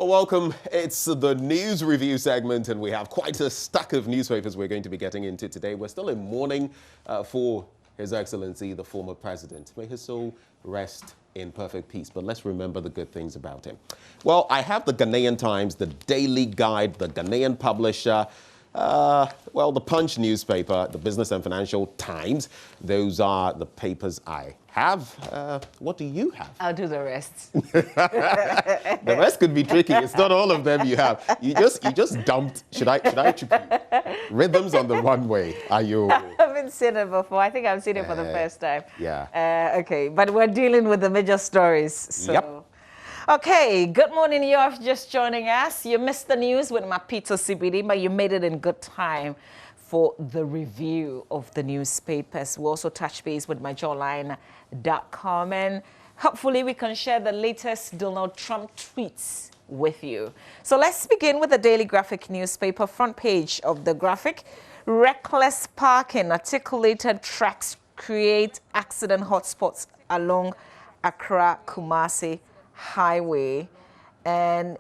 Well, welcome. It's the news review segment, and we have quite a stack of newspapers we're going to be getting into today. We're still in mourning for His Excellency, the former president. May his soul rest in perfect peace, but let's remember the good things about him. Well, I have the Ghanaian Times, the Daily Guide, the Ghanaian Publisher, well, the Punch newspaper, the Business and Financial Times. Those are the papers I have. What do you have? I'll do the rest. The rest could be tricky. It's not all of them you have. You just dumped. Should I trick you? Rhythms on the runway. Are you? I haven't seen it before. I think I've seen it for the first time. Yeah. Okay, but we're dealing with the major stories. So. Yep. Okay, good morning. You're just joining us. You missed the news with Mapito CBD, but you made it in good time for the review of the newspapers. We also touch base with myjawline.com, and hopefully we can share the latest Donald Trump tweets with you. So let's begin with the Daily Graphic newspaper. Front page of the Graphic: reckless parking, articulated tracks create accident hotspots along Accra-Kumasi Highway. And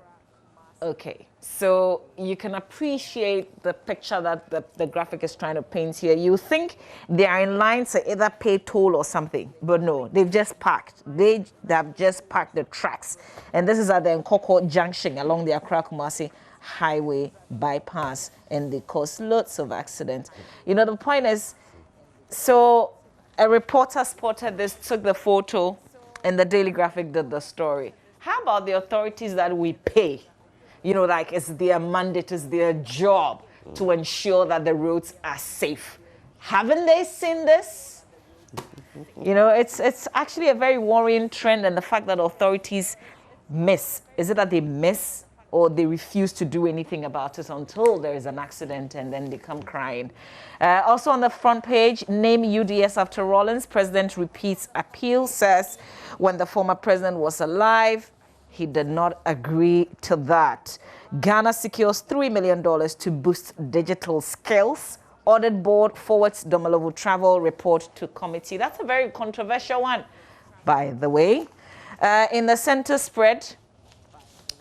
okay, so you can appreciate the picture that the Graphic is trying to paint here. You think they are in line to either pay toll or something, but no, they've just parked. They have just parked the tracks. And this is at the Nkoko Junction along the Accra-Kumasi Highway bypass, and they cause lots of accidents. You know, the point is, so a reporter spotted this, took the photo, and the Daily Graphic did the story. How about the authorities that we pay? You know, like it's their mandate, it's their job to ensure that the roads are safe. Haven't they seen this? You know, it's actually a very worrying trend, and the fact that authorities miss. Is it that they miss, or they refuse to do anything about it until there is an accident and then they come crying? Also on the front page, name UDS after Rawlings. President repeats appeal, says when the former president was alive, he did not agree to that. Ghana secures $3 million to boost digital skills. Audit board forwards Domalovo travel report to committee. That's a very controversial one, by the way. In the center spread,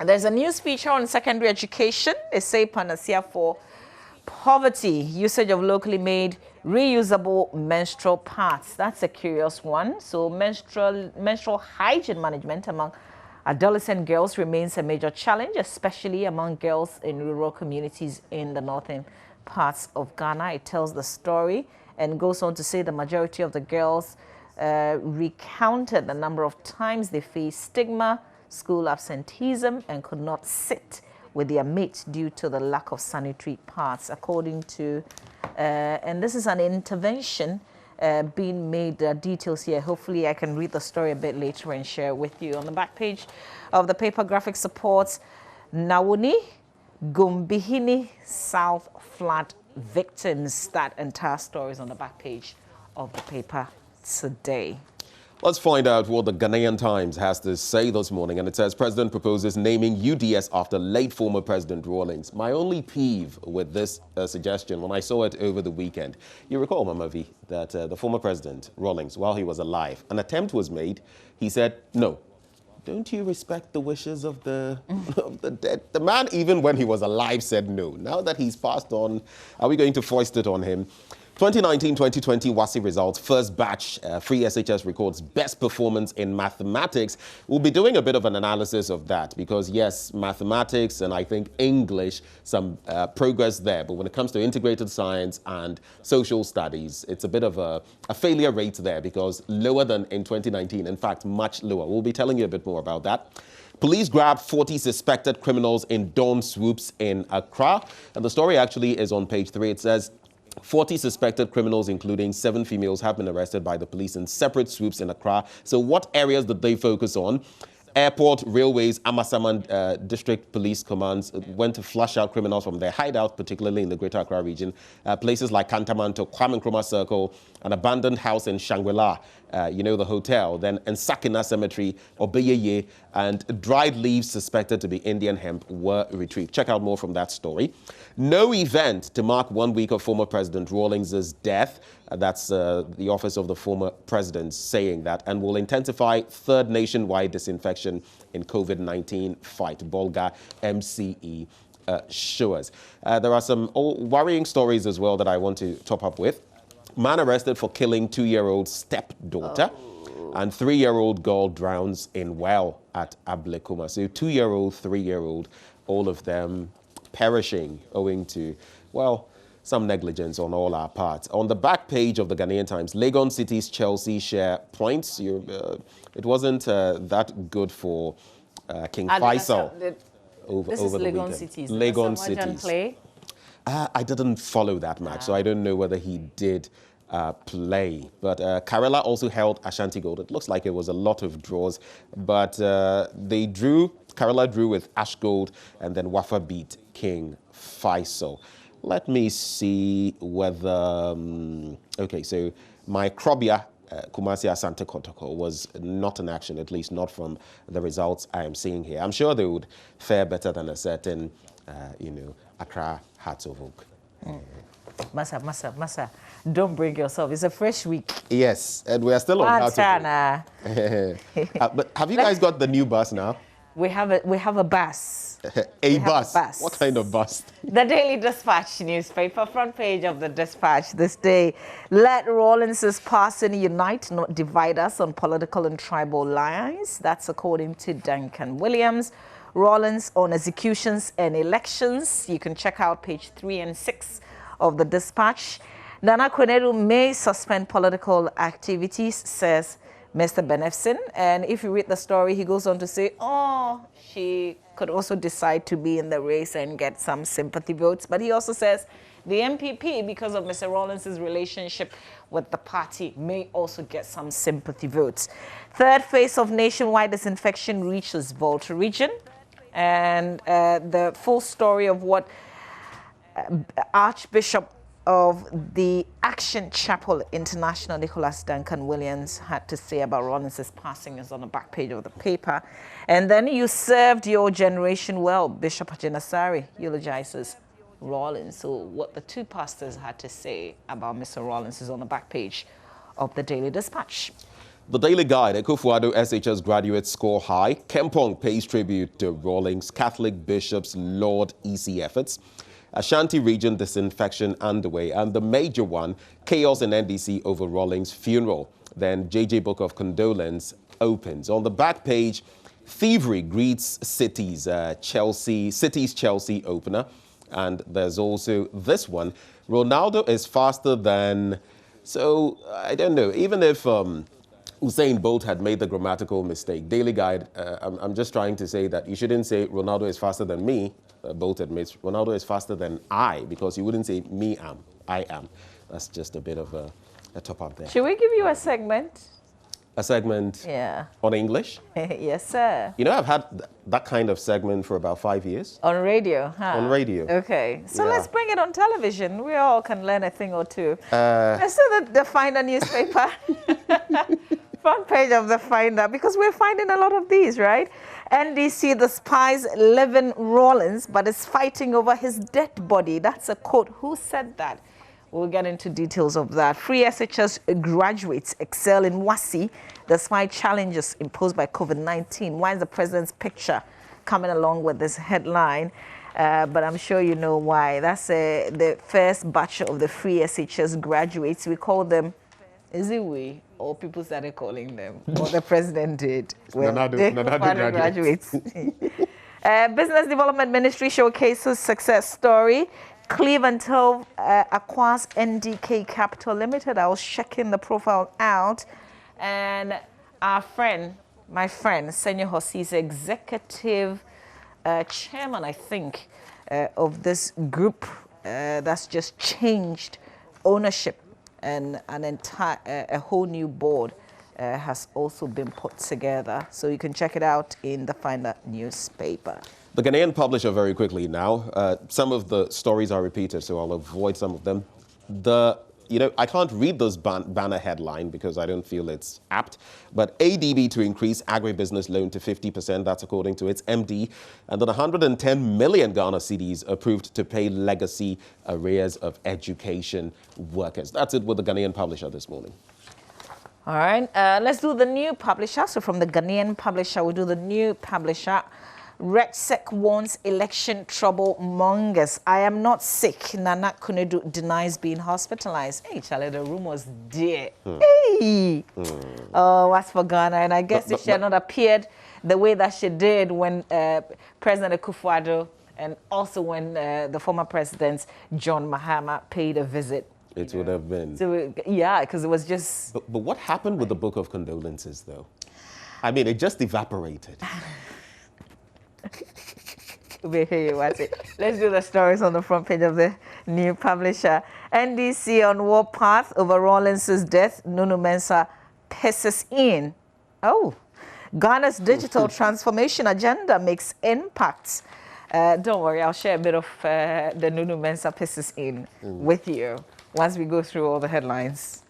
there's a news feature on secondary education. They say panacea for poverty, usage of locally made reusable menstrual pads. That's a curious one. So menstrual hygiene management among adolescent girls remains a major challenge, especially among girls in rural communities in the northern parts of Ghana. It tells the story and goes on to say the majority of the girls recounted the number of times they faced stigma, school absenteeism, and could not sit with their mates due to the lack of sanitary pads, according to, and this is an intervention being made. Details here. Hopefully I can read the story a bit later and share with you. On the back page of the paper, Graphic supports Nawuni Gumbihini South flood victims. That entire story is on the back page of the paper today. Let's find out what the Ghanaian Times has to say this morning. And it says, President proposes naming UDS after late former President Rawlings. My only peeve with this suggestion, when I saw it over the weekend, you recall, Mama V, that the former President Rawlings, while he was alive, an attempt was made. He said, no. Don't you respect the wishes of the dead? The man, even when he was alive, said no. Now that he's passed on, are we going to foist it on him? 2019-2020 WASSCE results, first batch, Free SHS records best performance in mathematics. We'll be doing a bit of an analysis of that because, yes, mathematics and I think English, some progress there. But when it comes to integrated science and social studies, it's a bit of a failure rate there because lower than in 2019, in fact, much lower. We'll be telling you a bit more about that. Police grab 40 suspected criminals in dawn swoops in Accra. And the story actually is on page 3. It says, 40 suspected criminals, including 7 females, have been arrested by the police in separate swoops in Accra. So what areas did they focus on? Airport, railways, Amasaman District Police Commands went to flush out criminals from their hideout, particularly in the Greater Accra region. Places like Kantamanto, Kwame Nkrumah Circle, an abandoned house in Shangri-La, the hotel, then Nsakina Cemetery, Obeyeye, and dried leaves suspected to be Indian hemp were retrieved. Check out more from that story. No event to mark 1 week of former President Rawlings' death. That's the office of the former president saying that, and will intensify third nationwide disinfection aggression in COVID-19 fight. Bolga MCE assures. There are some worrying stories as well that I want to top up with. Man arrested for killing 2-year-old stepdaughter. And 3-year-old girl drowns in well at Ablekuma. So 2-year-old, 3-year-old, all of them perishing owing to, well, some negligence on all our parts. On the back page of the Ghanaian Times, Legon City's Chelsea share points. It wasn't that good for King Faisal over the Legon weekend. Cities. Legon Cities. Play? I didn't follow that match, so I don't know whether he did play. But Karela also held Ashanti Gold. It looks like it was a lot of draws, but they drew. Karela drew with Ash Gold, and then Wafa beat King Faisal. Let me see whether... okay, so my Krobia, Kumasi Asante Kotoko, was not in action, at least not from the results I am seeing here. I'm sure they would fare better than a certain, Accra Hearts of Oak. Massa, don't bring yourself. It's a fresh week. Yes, and we are still on Hearts of Oak. But have you guys got the new bus now? We have a bus. A bus? What kind of bus? The Daily Dispatch newspaper, front page of the Dispatch this day. Let Rawlings' passing unite, not divide us on political and tribal lines. That's according to Duncan Williams. Rawlings on executions and elections. You can check out page 3 and 6 of the Dispatch. Nana Kweneru may suspend political activities, says Mr. Benefson. And if you read the story, he goes on to say, she could also decide to be in the race and get some sympathy votes. But he also says the MPP, because of Mr. Rawlings' relationship with the party, may also get some sympathy votes. Third phase of nationwide disinfection reaches Volta region. And the full story of what Archbishop of the Action Chapel International, Nicholas Duncan Williams, had to say about Rawlings' passing is on the back page of the paper. And then you served your generation well. Bishop Ajinasari eulogizes Rawlings. So what the two pastors had to say about Mr. Rawlings is on the back page of the Daily Dispatch. The Daily Guide, Ekufuado SHS graduates score high. Kempong pays tribute to Rawlings. Catholic bishops laud EC efforts. Ashanti region disinfection underway. And the major one, chaos in NDC over Rawlings' funeral. Then JJ Book of Condolence opens. On the back page, thievery greets City's Chelsea opener. And there's also this one. Ronaldo is faster than... So, I don't know. Even if Usain Bolt had made the grammatical mistake, Daily Guide, I'm just trying to say that you shouldn't say Ronaldo is faster than me. Bolt admits Ronaldo is faster than I, because you wouldn't say me am, I am. That's just a bit of a top up there. Should we give you a segment? A segment on English? Yes, sir. You know, I've had that kind of segment for about 5 years. On radio, huh? On radio. Okay. So let's bring it on television. We all can learn a thing or two. Let's do the Finder newspaper. Front page of the Finder, because we're finding a lot of these, right? NDC, the spies living Rawlings, but is fighting over his dead body. That's a quote. Who said that? We'll get into details of that. Free SHS graduates excel in WASI despite challenges imposed by COVID-19. Why is the president's picture coming along with this headline? But I'm sure you know why. That's the first batch of the free SHS graduates. We call them, is it we? Or people started calling them, or the president did. Nanado graduates. Business Development Ministry showcases success story. Cleveland acquires NDK Capital Limited. I was checking the profile out, and our friend, my friend, Senor Hossi, is executive chairman, I think, of this group that's just changed ownership. And a whole new board has also been put together. So you can check it out in the Finder newspaper. The Ghanaian publisher, very quickly now. Some of the stories are repeated, so I'll avoid some of them. I can't read this banner headline because I don't feel it's apt, but ADB to increase agribusiness loan to 50%, that's according to its MD, and then 110 million Ghana cedis approved to pay legacy arrears of education workers. That's it with the Ghanaian publisher this morning. All right, let's do the new publisher. So from the Ghanaian publisher, we do the new publisher. RedSec warns election trouble mongers. I am not sick. Nana Kunedu denies being hospitalized. Hey, Charlie, the rumors dear. Hey! Oh, what's for Ghana? And I guess if she had not appeared the way that she did when President Akufo-Addo and also when the former president, John Mahama, paid a visit. It would have been. So, yeah, because it was just... But what happened with the book of condolences, though? I mean, it just evaporated. Let's do the stories on the front page of the new publisher. NDC on warpath over Rawlings' death. Nunu Mensah pisses in. Oh, Ghana's digital transformation agenda makes impacts. Don't worry, I'll share a bit of the Nunu Mensah pisses in with you once we go through all the headlines.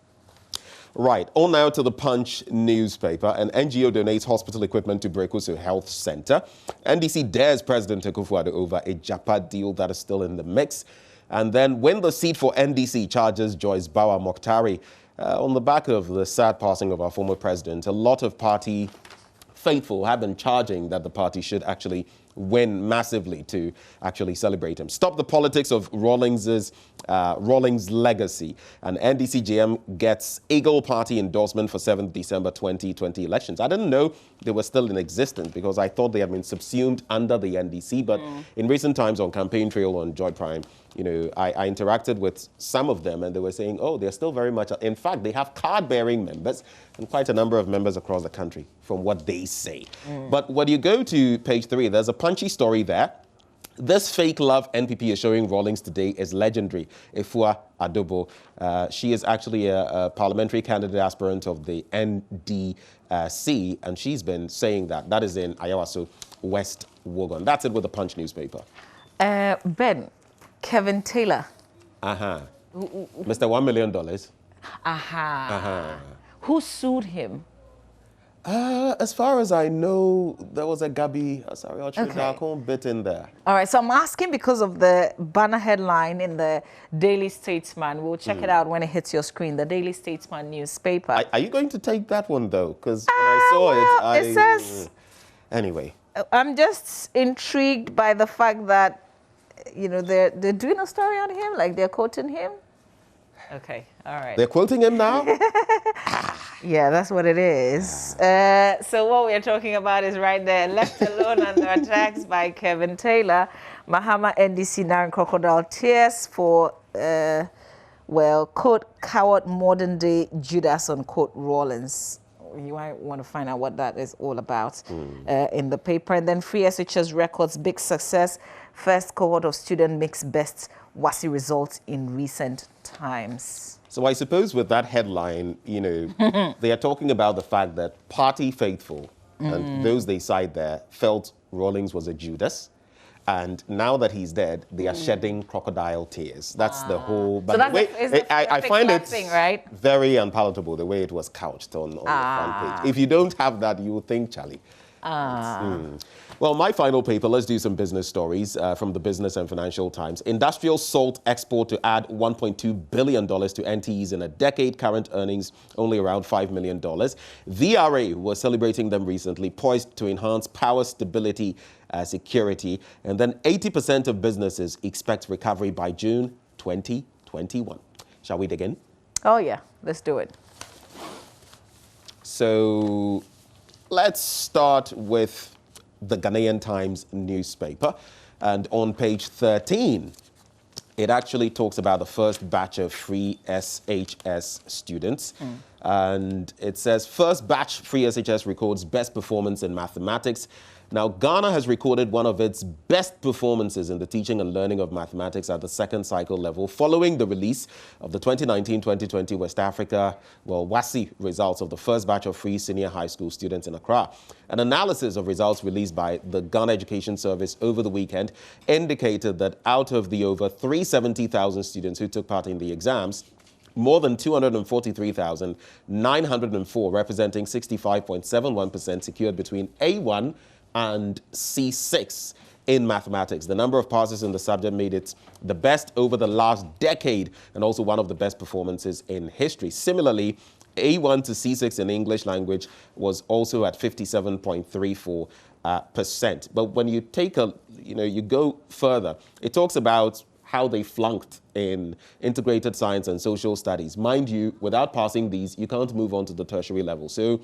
Right, on now to the Punch newspaper. An NGO donates hospital equipment to Brekusu Health Center. NDC dares President Akufo-Addo over a JAPA deal that is still in the mix. And then win the seat for NDC charges Joyce Bawa Mokhtari. On the back of the sad passing of our former president, a lot of party faithful have been charging that the party should actually win massively to actually celebrate him. Stop the politics of Rawlings' legacy. And NDC GM gets Eagle Party endorsement for 7th December 2020 elections. I didn't know they were still in existence because I thought they had been subsumed under the NDC. But in recent times on Campaign Trail on Joy Prime, you know, I interacted with some of them and they were saying, oh, they're still very much, in fact, they have card-bearing members and quite a number of members across the country from what they say. But when you go to page 3, there's a punchy story there. This fake love NPP is showing Rawlings today is legendary. Efua Adobo. She is actually a parliamentary candidate aspirant of the NDC, and she's been saying that. That is in Ayawaso, West Wuogon. That's it with the Punch newspaper. Ben, Kevin Taylor. Mr. $1 million. Who sued him? As far as I know, there was a Gabi bit in there. All right, so I'm asking because of the banner headline in the Daily Statesman. We'll check it out when it hits your screen, the Daily Statesman newspaper. Are you going to take that one, though? Because when I saw it, it says... Anyway. I'm just intrigued by the fact that, you know, they're doing a story on him, like they're quoting him. Okay, all right. They're quoting him now? Yeah, that's what it is. So what we're talking about is right there. Left alone under attacks by Kevin Taylor. Mahama NDC narrowing crocodile tears for, well, quote, coward modern day Judas, unquote, Rawlings. You might want to find out what that is all about in the paper. And then Free SHS records big success. First cohort of student makes best WASSCE results in recent times. So I suppose with that headline, you know, they are talking about the fact that party faithful and those they cite there felt Rawlings was a Judas. And now that he's dead, they are shedding crocodile tears. That's the whole... But so that's I find it thing, right? very unpalatable, the way it was couched on the front page. If you don't have that, you would think, Charlie. Well, my final paper, let's do some business stories from the Business and Financial Times. Industrial salt export to add $1.2 billion to NTEs in a decade. Current earnings only around $5 million. VRA was celebrating them recently, poised to enhance power stability, security. And then 80% of businesses expect recovery by June 2021. Shall we dig in? Oh, yeah. Let's do it. So let's start with the Ghanaian Times newspaper. And on page 13, it actually talks about the first batch of free SHS students. And it says, first batch free SHS records best performance in mathematics. Now, Ghana has recorded one of its best performances in the teaching and learning of mathematics at the second cycle level following the release of the 2019-2020 West Africa, WASSCE results of the first batch of free senior high school students in Accra. An analysis of results released by the Ghana Education Service over the weekend indicated that out of the over 370,000 students who took part in the exams, more than 243,904, representing 65.71%, secured between A1 and C6 in mathematics. The number of passes in the subject made it the best over the last decade and also one of the best performances in history. Similarly, A1 to C6 in English language was also at 57.34%. But when you take you go further, it talks about how they flunked in integrated science and social studies. Mind you, without passing these, you can't move on to the tertiary level. So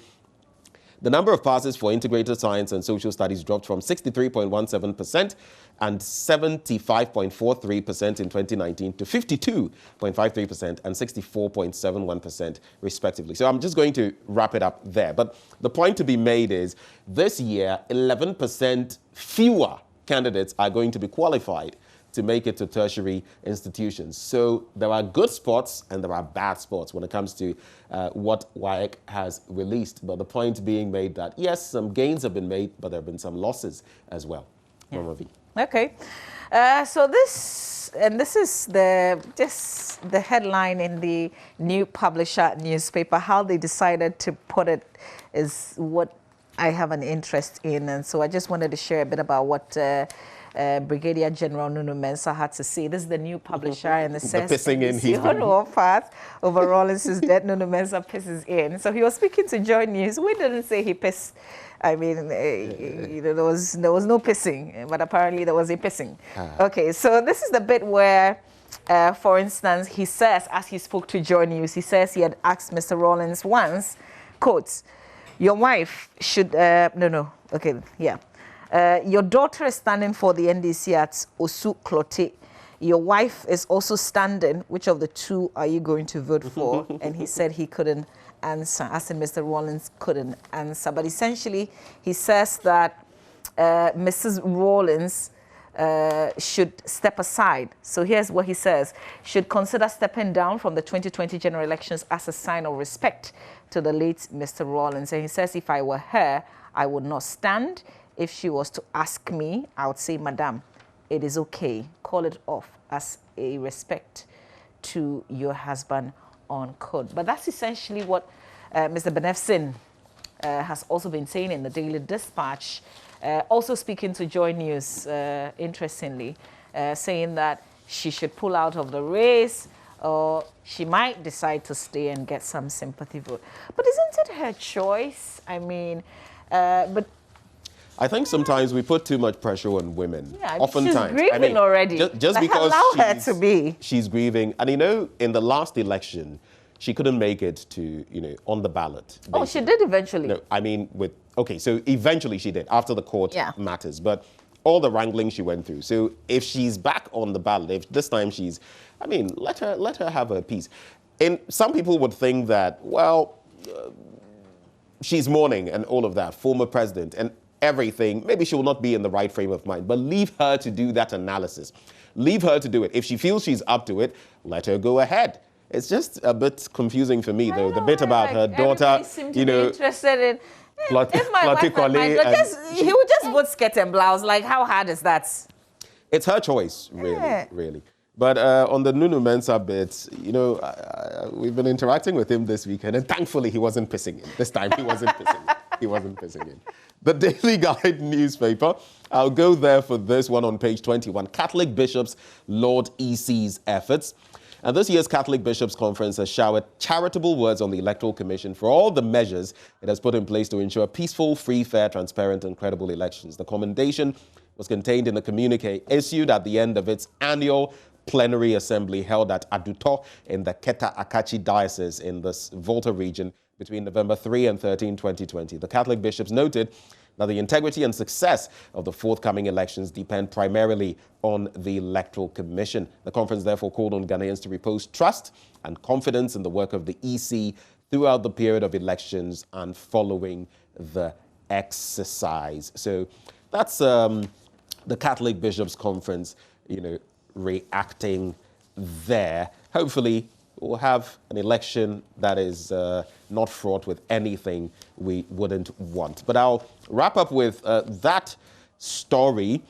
the number of passes for integrated science and social studies dropped from 63.17% and 75.43% in 2019 to 52.53% and 64.71% respectively. So I'm just going to wrap it up there. But the point to be made is this year, 11% fewer candidates are going to be qualified to make it to tertiary institutions. So there are good spots and there are bad spots when it comes to what WAEC has released. But the point being made that, yes, some gains have been made, but there have been some losses as well. Yeah. Mama V. Okay. So this is the headline in the New Publisher newspaper. How they decided to put it is what I have an interest in. And so I just wanted to share a bit about what Brigadier General Nunu Mensah had to say. This is the New Publisher, and it says, pissing in he's been on path over Rawlings is dead. Nunu Mensah pisses in. So he was speaking to JoyNews. We didn't say he pissed. I mean, there was no pissing, but apparently there was a pissing. Okay, so this is the bit where, for instance, he says, as he spoke to JoyNews, he says he had asked Mr. Rawlings once, quote, your wife should, your daughter is standing for the NDC at Osu Klote. Your wife is also standing. Which of the two are you going to vote for? And he said he couldn't answer. As in Mr. Rawlings couldn't answer. But essentially, he says that Mrs. Rawlings should step aside. So here's what he says. Should consider stepping down from the 2020 general elections as a sign of respect to the late Mr. Rawlings. And he says, if I were her, I would not stand. If she was to ask me, I would say, Madam, it is okay. Call it off as a respect to your husband on code. But that's essentially what Mr. Benefsin has also been saying in the Daily Dispatch. Also speaking to JoyNews, interestingly, saying that she should pull out of the race or she might decide to stay and get some sympathy vote. But isn't it her choice? I mean, but I think sometimes we put too much pressure on women. Yeah, oftentimes. She's grieving already. Just because allow her to be. She's grieving. And in the last election, she couldn't make it to, on the ballot. Basically. Oh, she did eventually. No, I mean, so eventually she did, after the court matters. But all the wrangling she went through. So if she's back on the ballot, if this time let her have her piece. And some people would think that, she's mourning and all of that, former president, and everything, maybe she will not be in the right frame of mind, but leave her to do that analysis. Leave her to do it. If she feels she's up to it, let her go ahead. It's just a bit confusing for me, though, the bit about her daughter, interested in, if my wife and my daughter, he would just vote skirt and blouse. Like, how hard is that? It's her choice, really. But on the Nunu Mensah bit, we've been interacting with him this weekend, and thankfully he wasn't pissing in. This time he wasn't pissing in. He wasn't pissing in. The Daily Guide newspaper, I'll go there for this one on page 21. Catholic bishops laud EC's efforts. And this year's Catholic Bishops' Conference has showered charitable words on the Electoral Commission for all the measures it has put in place to ensure peaceful, free, fair, transparent, and credible elections. The commendation was contained in a communique issued at the end of its annual plenary assembly held at Aduto in the Keta Akachi Diocese in the Volta region between November 3 and 13, 2020. The Catholic bishops noted that the integrity and success of the forthcoming elections depend primarily on the Electoral Commission. The conference therefore called on Ghanaians to repose trust and confidence in the work of the EC throughout the period of elections and following the exercise. So that's the Catholic Bishops' Conference, reacting there. Hopefully, we'll have an election that is not fraught with anything we wouldn't want. But I'll wrap up with that story.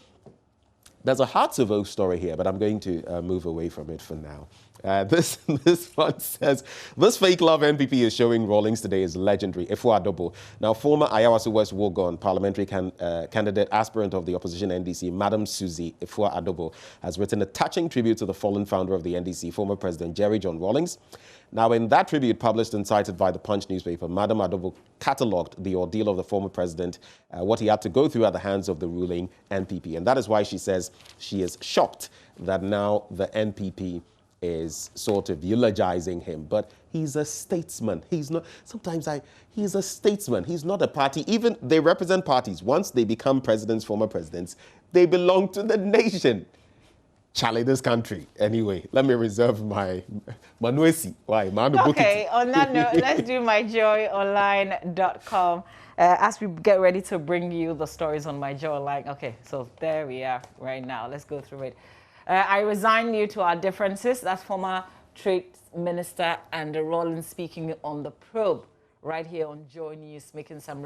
There's a Hearts of Oak story here, but I'm going to move away from it for now. This one says, this fake love NPP is showing Rawlings today is legendary. Ifua Adobo. Now, former Ayawaso West Wogon parliamentary candidate, aspirant of the opposition NDC, Madam Susie Ifua Adobo, has written a touching tribute to the fallen founder of the NDC, former President Jerry John Rawlings. Now, in that tribute published and cited by the Punch newspaper, Madam Adobo catalogued the ordeal of the former president, what he had to go through at the hands of the ruling NPP. And that is why she says she is shocked that now the NPP is sort of eulogizing him. But he's a statesman. He's not, he's a statesman. He's not a party. Even they represent parties. Once they become presidents, former presidents, they belong to the nation. Charlie, this country. Anyway, let me reserve my Manuesi. Why? Okay, on that note, let's do myjoyonline.com as we get ready to bring you the stories on My Joy Online. Okay, so there we are right now. Let's go through it. I resign you to our differences. That's former Trade Minister Andrew Rawlings speaking on The Probe right here on JoyNews, making some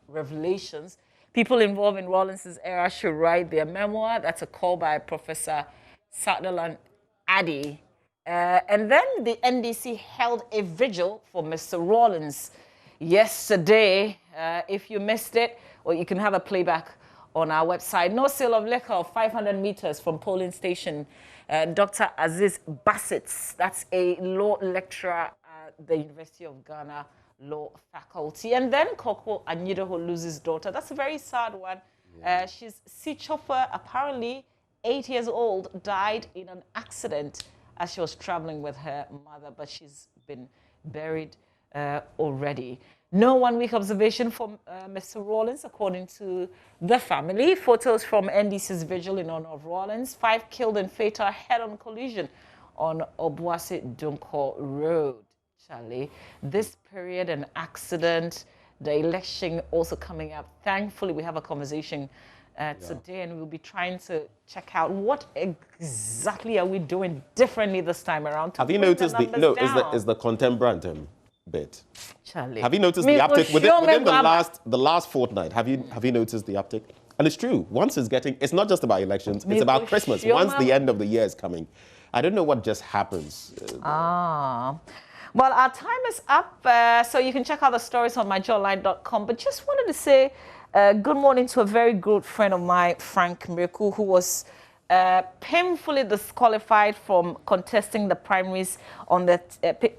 revelations. People involved in Rawlings' era should write their memoir. That's a call by Professor Sutherland Addy. And then the NDC held a vigil for Mr. Rawlings yesterday. If you missed it, or you can have a playback on our website. No sale of liquor 500 meters from polling station. Dr. Aziz Bassett, that's a law lecturer at the University of Ghana Law Faculty. And then Koko Anyidoho loses daughter. That's a very sad one. Yeah. She's sea chopper, apparently 8 years old, died in an accident as she was traveling with her mother, but she's been buried already. No 1 week observation from Mr. Rawlings, according to the family. Photos from NDC's vigil in honor of Rawlings. 5 killed in fatal head-on collision on Obuasi Dunko Road. Charlie, this period, an accident, the election also coming up. Thankfully, we have a conversation today, and we'll be trying to check out what exactly are we doing differently this time around. Have you noticed is the contemporary bit? Charlie, have you noticed the uptick within the last fortnight? Have you noticed the uptick? And it's true. Once it's not just about elections. It's about Christmas. Once the end of the year is coming, I don't know what just happens. Well, our time is up, so you can check out the stories on myjoyonline.com. But just wanted to say good morning to a very good friend of mine, Frank Miracle, who was painfully disqualified from contesting the primaries on the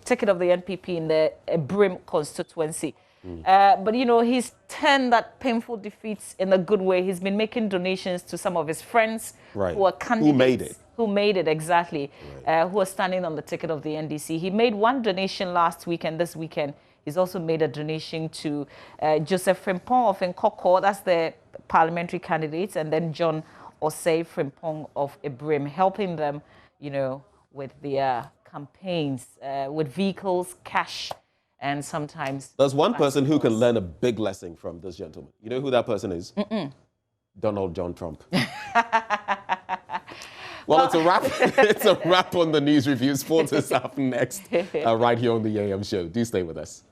ticket of the NPP in the Brim constituency. But, you know, he's turned that painful defeats in a good way. He's been making donations to some of his friends who are candidates. Who made it, exactly, who are standing on the ticket of the NDC. He made one donation last week, and this weekend he's also made a donation to Joseph Frimpong of Nkoko, that's the parliamentary candidates, and then John Osei Frimpong of Ibrim, helping them, you know, with their campaigns, with vehicles, cash, and sometimes... There's one person who can learn a big lesson from this gentleman. You know who that person is? Donald John Trump. Well, it's a wrap. It's a wrap on the news review. Sports is up next, right here on the AM show. Do stay with us.